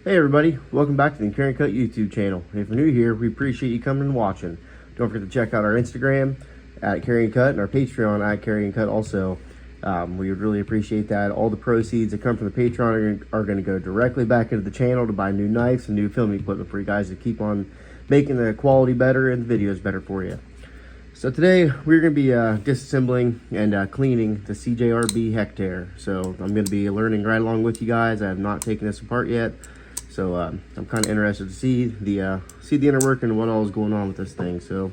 Hey everybody, welcome back to the Carry and Cut YouTube channel. If you're new here, we appreciate you coming and watching. Don't forget to check out our Instagram at Carry and Cut and our Patreon at Carry and Cut also. We would really appreciate that. All the proceeds that come from the Patreon are going to go directly back into the channel to buy new knives and new filming equipment for you guys to keep on making the quality better and the videos better for you. So today we're going to be disassembling and cleaning the CJRB hectare. So I'm going to be learning right along with you guys. I have not taken this apart yet. So I'm kind of interested to see the inner working and what all is going on with this thing. So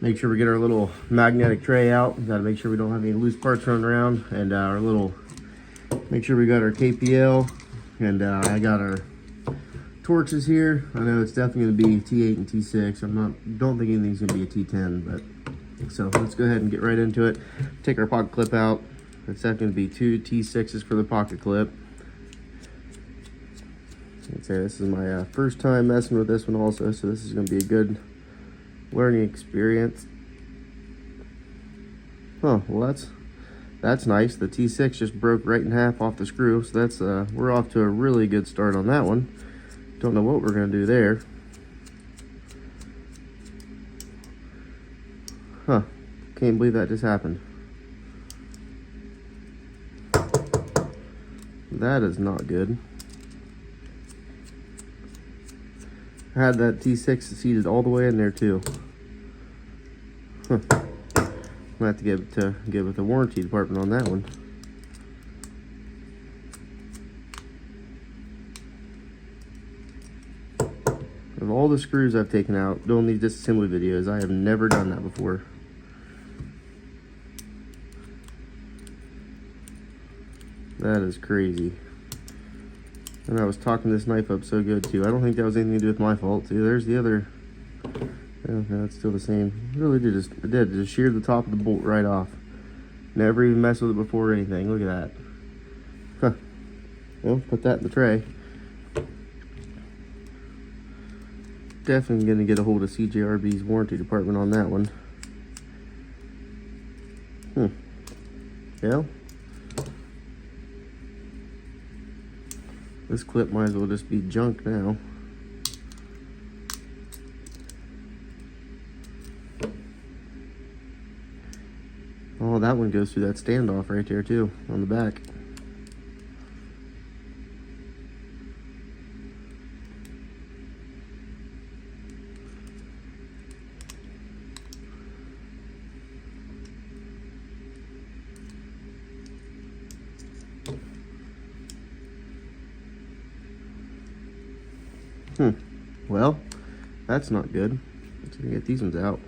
make sure we get our little magnetic tray out. Got to make sure we don't have any loose parts running around, and our little, make sure we got our KPL, and I got our torches here. I know it's definitely going to be T8 and T6. Don't think anything's going to be a T10, but so let's go ahead and get right into it. Take our pocket clip out. It's definitely going to be 2 T6s for the pocket clip. I'd say this is my first time messing with this one also, so this is going to be a good learning experience. Oh, well that's nice. The T6 just broke right in half off the screw, so that's we're off to a really good start on that one. Don't know what we're going to do there. Huh, can't believe that just happened. That is not good. I had that T6 seated all the way in there too. Huh. I'm gonna have to get with the warranty department on that one. Of all the screws I've taken out doing these disassembly videos, I have never done that before. That is crazy. And I was talking this knife up so good too. I don't think that was anything to do with my fault. See, there's the other. Oh, no, it's still the same. It really did. It just sheared the top of the bolt right off. Never even messed with it before or anything. Look at that. Huh. Well, put that in the tray. Definitely gonna get a hold of CJRB's warranty department on that one. Yeah. This clip might as well just be junk now. Oh, that one goes through that standoff right there too, on the back. Well, that's not good. Let's get these ones out.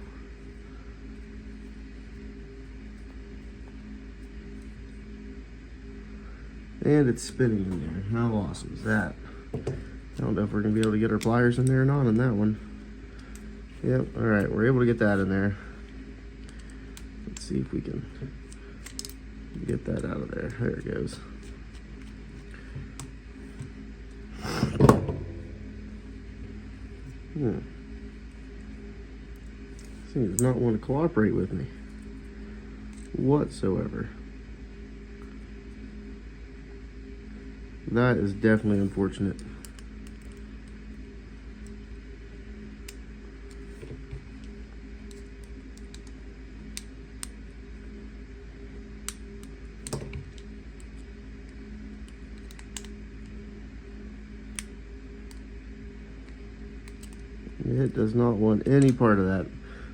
And it's spinning in there. How awesome is that? I don't know if we're gonna be able to get our pliers in there or not on that one. Yep, alright, we're able to get that in there. Let's see if we can get that out of there. There it goes. This thing does not want to cooperate with me whatsoever. That is definitely unfortunate. It does not want any part of that.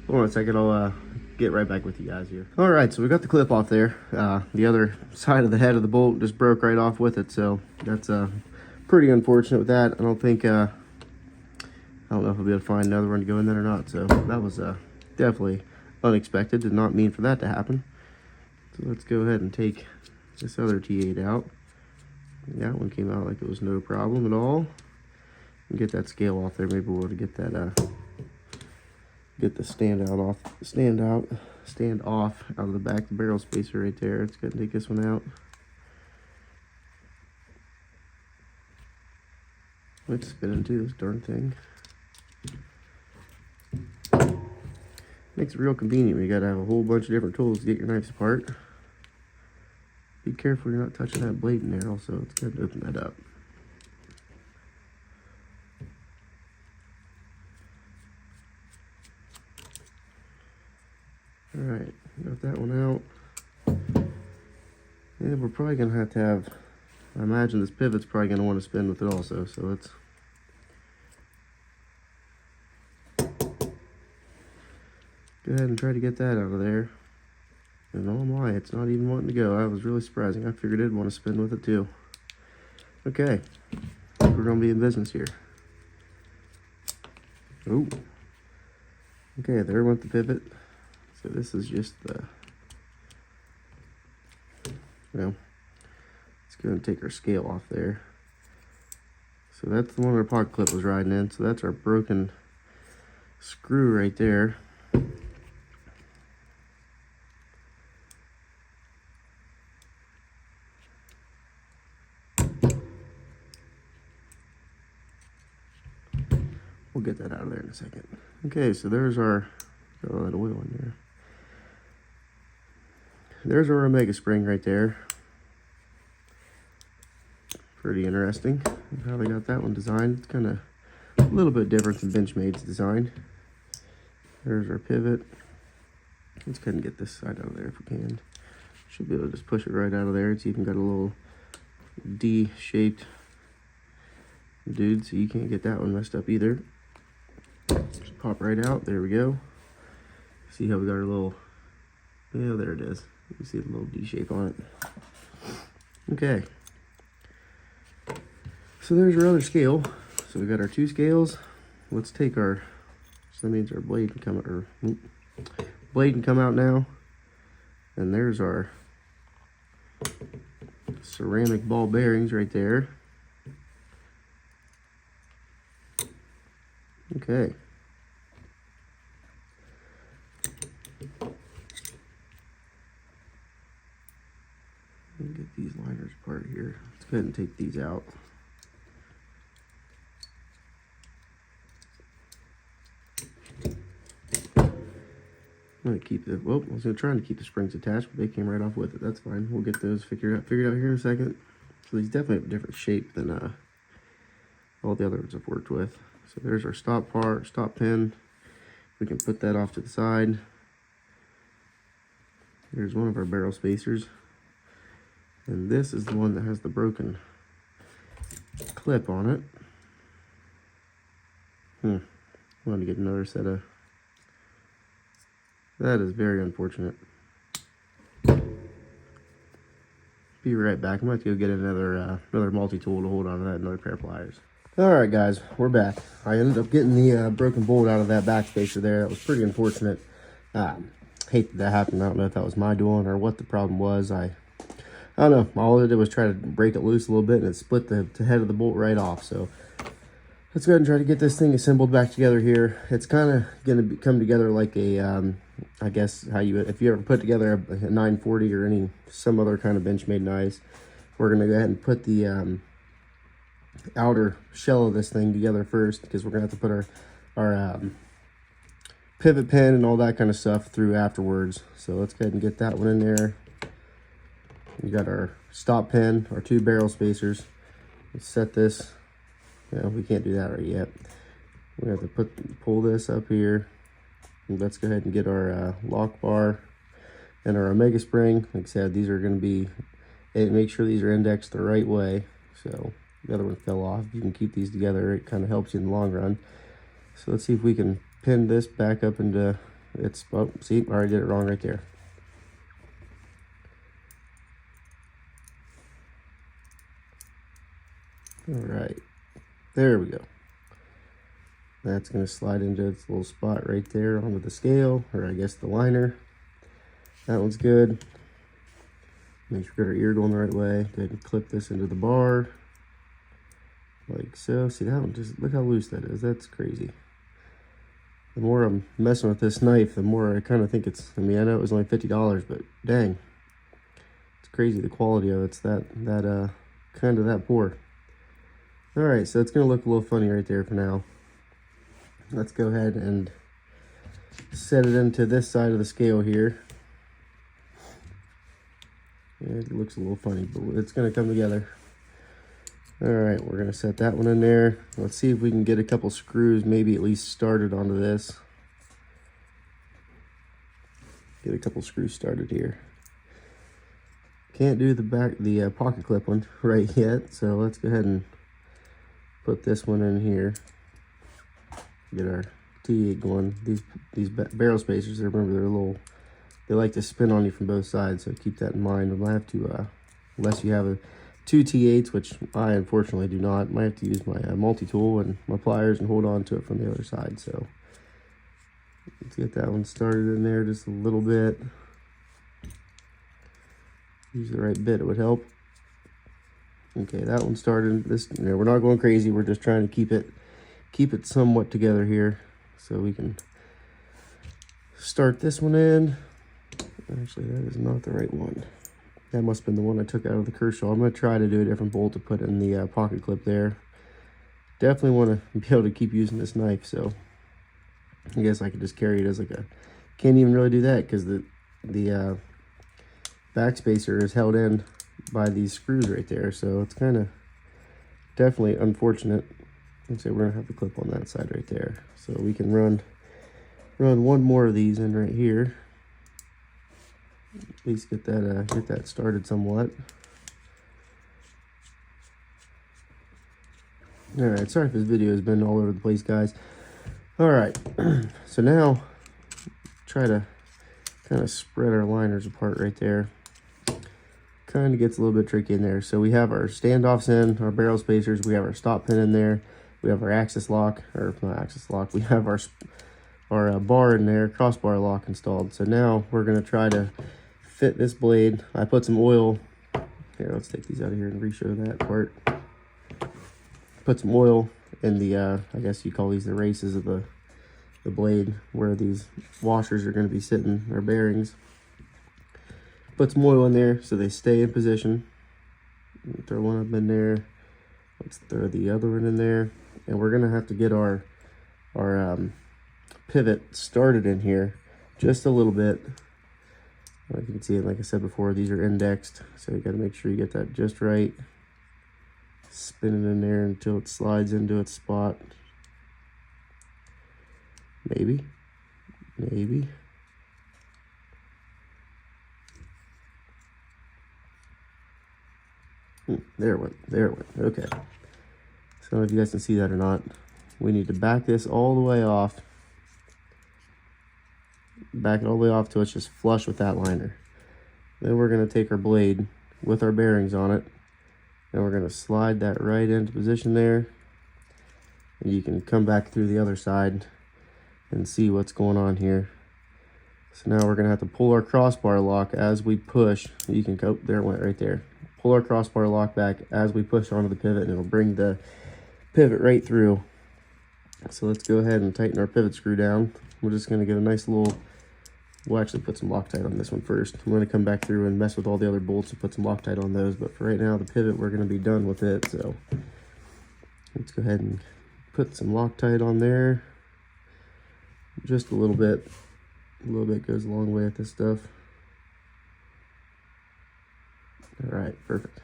Hold on a second, I'll get right back with you guys here. All right, so we got the clip off there. The other side of the head of the bolt just broke right off with it, so that's pretty unfortunate with that. I don't know if I'll be able to find another one to go in there or not, so that was definitely unexpected. Did not mean for that to happen. So let's go ahead and take this other T8 out. That one came out like it was no problem at all. Get that scale off there. Maybe we'll get that get the stand off out of the back, the barrel spacer right there. Let's go ahead and take this one out. Let's spin into this darn thing. Makes it real convenient when you gotta have a whole bunch of different tools to get your knives apart. Be careful you're not touching that blade in there also. Let's go ahead and open that up. right, got that one out. And we're probably gonna have to have, I imagine this pivot's probably gonna want to spin with it also, so let's go ahead and try to get that out of there. And oh my, it's not even wanting to go. That was really surprising. I figured it'd want to spin with it too. Okay, we're gonna be in business here. Oh, okay, there went the pivot. So this is just the, well, let's go and take our scale off there. So that's the one our pocket clip was riding in. So that's our broken screw right there. We'll get that out of there in a second. Okay, so there's our, got all that oil in there. There's our Omega spring right there. Pretty interesting how they got that one designed. It's kind of a little bit different than Benchmade's design. There's our pivot. Let's go ahead and get this side out of there if we can. Should be able to just push it right out of there. It's even got a little D-shaped dude, so you can't get that one messed up either. Just pop right out. There we go. See how we got our little, yeah, there it is. You see the little D shape on it. Okay. So there's our other scale. So we got our two scales. Let's take our, so that means our blade can come out, or blade can come out now. And there's our ceramic ball bearings right there. Okay. Get these liners apart here. Let's go ahead and take these out. I'm gonna keep the, well, I was gonna try to keep the springs attached, but they came right off with it. That's fine. We'll get those figured out here in a second. So these definitely have a different shape than all the other ones I've worked with. So there's our stop part, stop pin. We can put that off to the side. Here's one of our barrel spacers. And this is the one that has the broken clip on it. I want to get another set of, that is very unfortunate. Be right back. I'm going to have to go get another multi-tool to hold on to that, another pair of pliers. Alright guys, we're back. I ended up getting the broken bolt out of that back spacer there. That was pretty unfortunate. Hate that happened. I don't know if that was my doing or what the problem was. I don't know. All I did was try to break it loose a little bit and it split the head of the bolt right off. So let's go ahead and try to get this thing assembled back together here. It's kind of going to come together like a, I guess how you, if you ever put together a 940 or some other kind of Benchmade knives. We're going to go ahead and put the outer shell of this thing together first, because we're gonna have to put our pivot pin and all that kind of stuff through afterwards. So let's go ahead and get that one in there. We got our stop pin, our two barrel spacers. Let's set this. We can't do that right yet. We have to pull this up here. And let's go ahead and get our lock bar and our Omega spring. Like I said, these are going to be, make sure these are indexed the right way. So the other one fell off. You can keep these together. It kind of helps you in the long run. So let's see if we can pin this back up into its, oh, see, I already did it wrong right there. All right, there we go. That's going to slide into its little spot right there onto the scale, or I guess the liner. That one's good. Make sure we got our ear going the right way. Go ahead and clip this into the bar. Like so. See, that one, just look how loose that is. That's crazy. The more I'm messing with this knife, the more I kind of think it's, I mean, I know it was only $50, but dang, it's crazy the quality of it's that kind of that poor. All right, so it's gonna look a little funny right there for now. Let's go ahead and set it into this side of the scale here. Yeah, it looks a little funny, but it's gonna come together. All right, we're gonna set that one in there. Let's see if we can get a couple screws maybe at least started onto this. get a couple screws started here. Can't do the pocket clip one right yet, so let's go ahead and put this one in here. Get our T8 going. These barrel spacers, remember they like to spin on you from both sides, so keep that in mind. I might have to, unless you have two T8s, which I unfortunately do not, might have to use my multi-tool and my pliers and hold on to it from the other side. So let's get that one started in there just a little bit. Use the right bit, it would help. Okay, that one started. We're not going crazy. We're just trying to keep it somewhat together here, so we can start this one in. Actually, that is not the right one. That must have been the one I took out of the Kershaw. I'm going to try to do a different bolt to put in the pocket clip there. Definitely want to be able to keep using this knife, so I guess I could just carry it as like a... Can't even really do that because the back spacer is held in by these screws right there, so it's kind of definitely unfortunate. Let's say we're going to have the clip on that side right there, so we can run one more of these in right here. At least get that started somewhat. All right, sorry if this video has been all over the place, guys. All right, so now try to kind of spread our liners apart right there. Kind of gets a little bit tricky in there. So we have our standoffs in, our barrel spacers, we have our stop pin in there, we have our axis lock, or not axis lock, we have our bar in there, crossbar lock installed. So now we're going to try to fit this blade. I put some oil here. Let's take these out of here and re-show that part. Put some oil in the I guess you call these the races of the blade where these washers are going to be sitting, or bearings. Put some oil in there so they stay in position. Throw one up in there. Let's throw the other one in there, and we're going to have to get our pivot started in here just a little bit. You can see it, like I said before, these are indexed, so you got to make sure you get that just right. Spin it in there until it slides into its spot. Maybe. There it went. Okay. So I don't know if you guys can see that or not. We need to back this all the way off. Back it all the way off till it's just flush with that liner. Then we're going to take our blade with our bearings on it, and we're going to slide that right into position there. And you can come back through the other side and see what's going on here. So now we're going to have to pull our crossbar lock as we push. You can go, there it went right there. Pull our crossbar lock back as we push onto the pivot, and it'll bring the pivot right through. So let's go ahead and tighten our pivot screw down. We're just going to get a nice little... We'll actually put some Loctite on this one first. I'm going to come back through and mess with all the other bolts and put some Loctite on those. But for right now, the pivot, we're going to be done with it. So let's go ahead and put some Loctite on there. Just a little bit. A little bit goes a long way with this stuff. All right, perfect.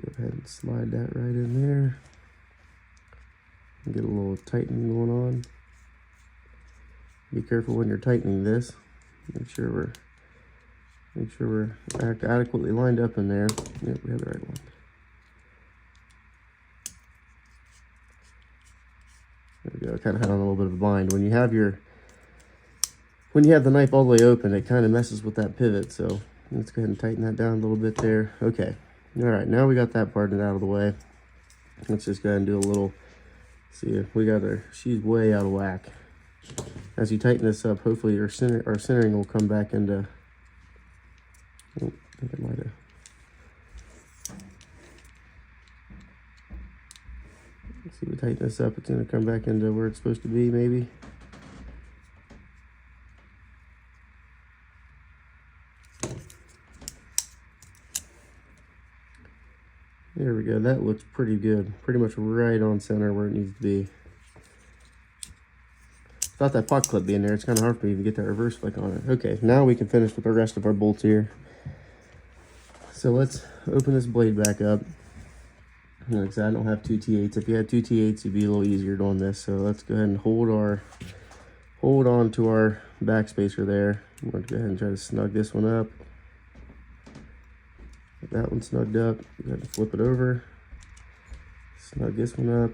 Go ahead and slide that right in there. Get a little tightening going on. Be careful when you're tightening this. Make sure we're adequately lined up in there. Yep, we have the right one. There we go. I kind of had on a little bit of a bind. When you have the knife all the way open, it kind of messes with that pivot. So let's go ahead and tighten that down a little bit there. Okay. All right. Now we got that part out of the way. Let's just go ahead and do a little. See if we got she's way out of whack. As you tighten this up, hopefully our centering will come back into. Oh, I think it might have. Let's see, we tighten this up, it's going to come back into where it's supposed to be, maybe. There we go. That looks pretty good. Pretty much right on center where it needs to be. Without that pocket clip being there, it's kind of hard for me to even get that reverse flick on it. Okay, now we can finish with the rest of our bolts here. So let's open this blade back up. Like I said, I don't have two T8s. If you had two T8s, it'd be a little easier doing this. So let's go ahead and hold hold on to our backspacer there. I'm going to go ahead and try to snug this one up. Get that one snugged up. Go ahead and flip it over. Snug this one up.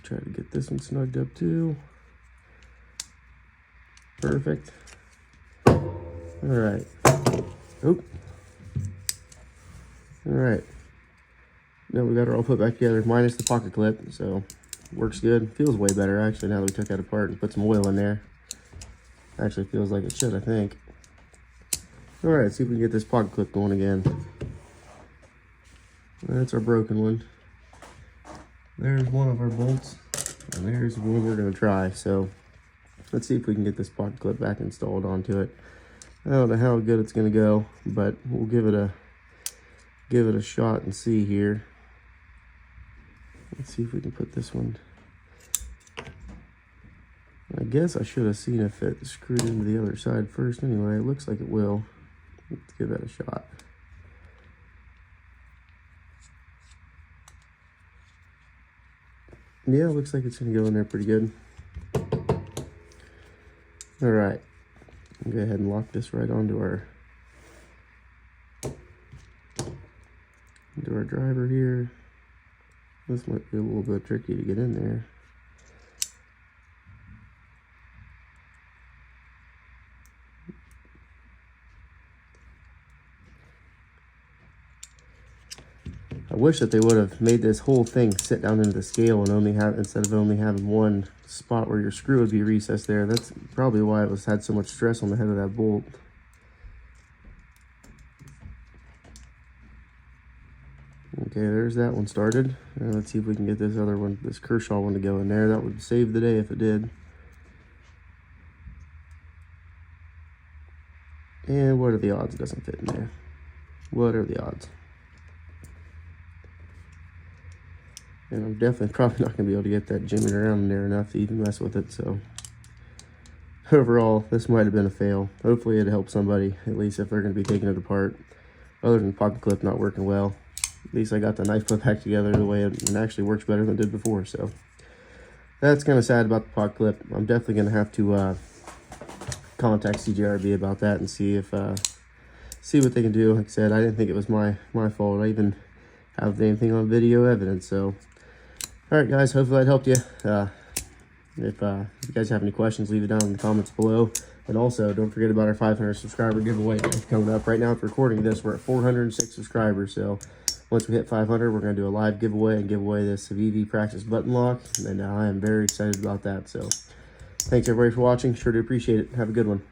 Try to get this one snugged up too. Perfect. All right. Oop. All right. Now we got it all put back together, minus the pocket clip, so works good. Feels way better actually now that we took that apart and put some oil in there. Actually feels like it should, I think. All right, see if we can get this pocket clip going again. That's our broken one. There's one of our bolts, and there's the one we're gonna try. So let's see if we can get this pocket clip back installed onto it. I don't know how good it's gonna go, but we'll give it a shot and see here. Let's see if we can put this one. I guess I should have seen if it screwed into the other side first anyway. It looks like it will. Let's give that a shot. Yeah, looks like it's gonna go in there pretty good. All right, I'll go ahead and lock this right onto our driver here. This might be a little bit tricky to get in there. I wish that they would have made this whole thing sit down into the scale and only have, instead of only having one spot where your screw would be recessed there. That's probably why it had so much stress on the head of that bolt. Okay, there's that one started. Let's see if we can get this other one, this Kershaw one, to go in there. That would save the day if it did. And what are the odds it doesn't fit in there? What are the odds? And I'm definitely probably not going to be able to get that jimming around in there enough to even mess with it. So overall, this might have been a fail. Hopefully it helped somebody, at least if they're going to be taking it apart. Other than the pocket clip not working well, at least I got the knife clip back together the way it actually works better than it did before. So that's kind of sad about the pocket clip. I'm definitely going to have to contact CJRB about that and see if see what they can do. Like I said, I didn't think it was my fault. I even have anything on video evidence. So all right, guys, hopefully that helped you. If you guys have any questions, leave it down in the comments below. And also, don't forget about our 500 subscriber giveaway coming up. Right now, after recording this, we're at 406 subscribers. So once we hit 500, we're going to do a live giveaway and give away this VV Practice button lock. And I am very excited about that. So thanks, everybody, for watching. Sure do appreciate it. Have a good one.